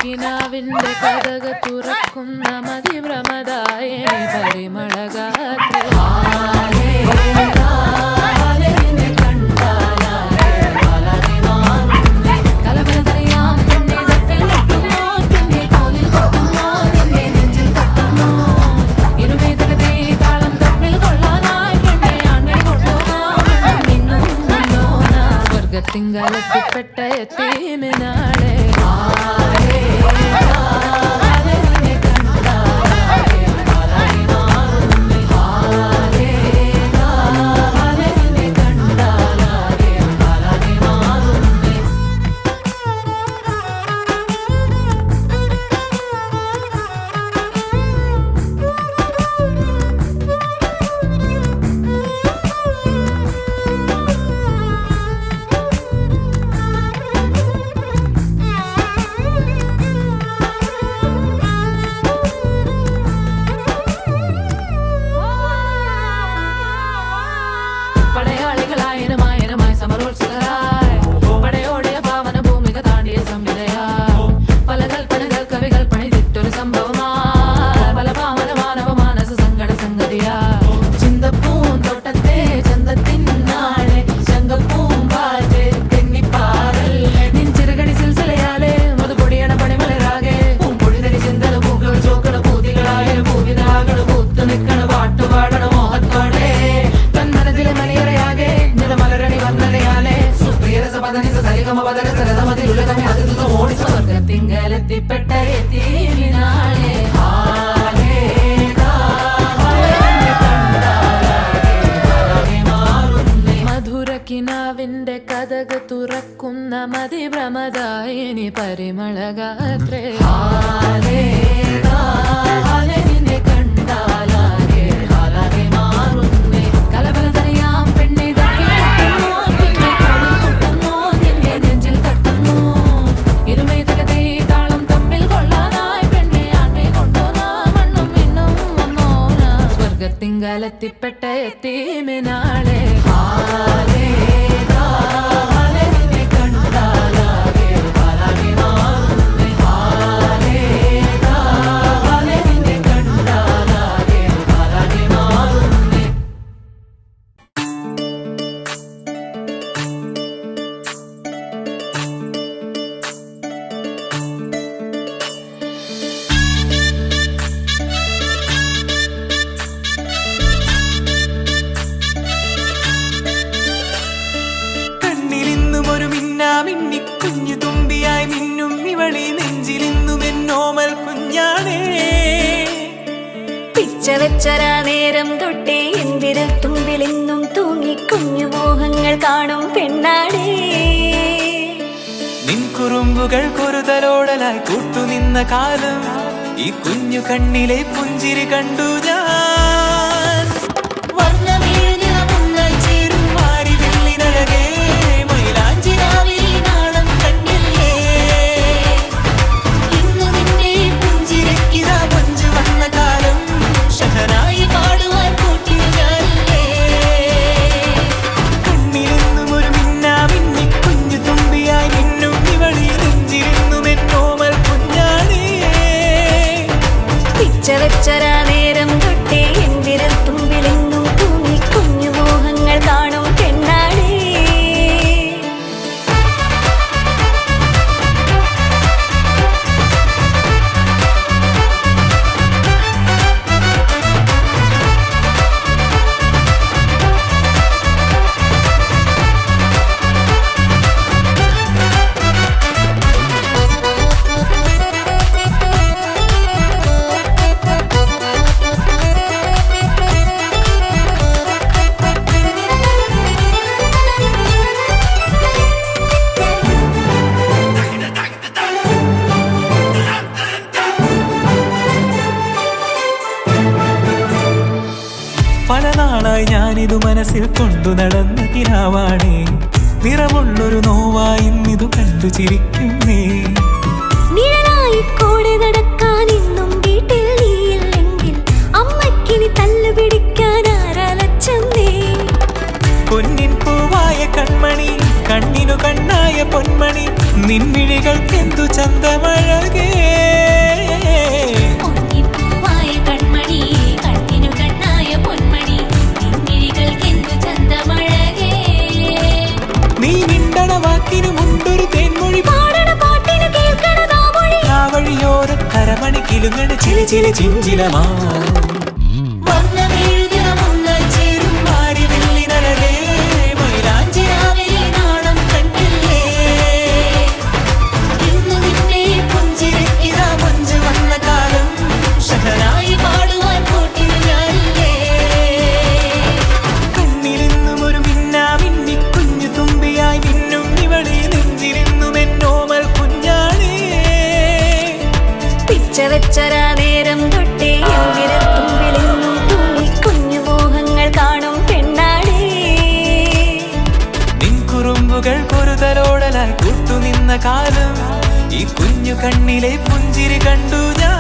കിനാവിന്റെ കഥക തുറക്കുന്ന മതിഭ്രമദായ പരിമളഗാത്രേ തിങ്കളത്തിപ്പെട്ട എത്തീമിനാളെ തിങ്കളത്തിപ്പെട്ട എത്തീമിനാളെ മധുരക്കിനാവിന്റെ കഥക തുറക്കുന്ന മതിഭ്രമദായിനി പരിമളഗാത്രേ നിന്നെ കണ്ടാലാകെ ഹാലാകെ മാറുന്നേ കലബലതറിയാം പെണ്ണെ തിങ്കളത്തിപ്പെട്ട എത്തീമിനാളെ നിന്നെ കണ്ടാലാകെ ഹാലാകെ മാറുന്നേ നിന്നെ കണ്ടാലാകെ ഹാലാകെ മാറുന്നേ കുഞ്ഞു തുമ്പിയായി മിന്നും ഇവളി നെഞ്ചിലിന്നും എന്നോമൽ കുഞ്ഞാണേ പിച്ച വെച്ചരാ നേരം തൊട്ടേ എന്തിരൽ തുമ്പിലെന്നും തൂങ്ങി കുഞ്ഞു മോഹങ്ങൾ കാണും പെണ്ണാടേ നിൻ കുറുമ്പുകൾ കുറുതലോടലായി കൂട്ടുനിന്ന കാലം ഈ കുഞ്ഞു കണ്ണിലെ പുഞ്ചിരി കണ്ടു ഞാൻ ചേരും മാറി വെള്ളിനഴകേ വെച്ചരാ നേരം തൊട്ട് പല നാളായി ഞാനിതു മനസ്സിൽ കൊണ്ടു നടന്ന കിനാവാണേ, നിറമുള്ളൊരു നോവായി ഇന്നിതു കണ്ടു ചിരിക്കുന്നേ. നിഴലായി കൂടെ നടക്കാൻ ഇന്നും വീട്ടിൽ നീയില്ലെങ്കിൽ അമ്മക്കിനി തല്ലു പിടിക്കാൻ ആരാലച്ചമ്മേ. പൊന്നിൻ പൂവായ കൺമണി, കണ്ണിനു കണ്ണായ പൊന്മണി, നിൻമിഴികൾക്കെന്തു ചന്തമഴകേ. പൊന്നിപ്പൂവായ കൺമണി, കണ്ണിനു കണ്ണായ പൊന്മണി, നിൻമിഴികൾക്കെന്തു ചന്തമഴകേ. നീ മിണ്ടണ വാക്കിനു മുണ്ടൊരു തേൻമൊഴി, പാടണ പാട്ടിനു കേൾക്കണതാ മൊഴി, ആ വഴിയോര കരമണി കിലുങ്ങണ ചിലി ചിലി ചിഞ്ചിലമാ. വെച്ചരാ നേരം തൊട്ടേ വിരത്തുമ്പിലെന്നും തൂങ്ങി കുഞ്ഞു മോഹങ്ങൾ കാണും പെണ്ണാടേ. നിൻ കുറുമ്പുകൾ പൊറുതലോടലായി കൂട്ടുനിന്ന കാലം, ഈ കുഞ്ഞു കണ്ണിലെ പുഞ്ചിരി കണ്ടു ഞാൻ.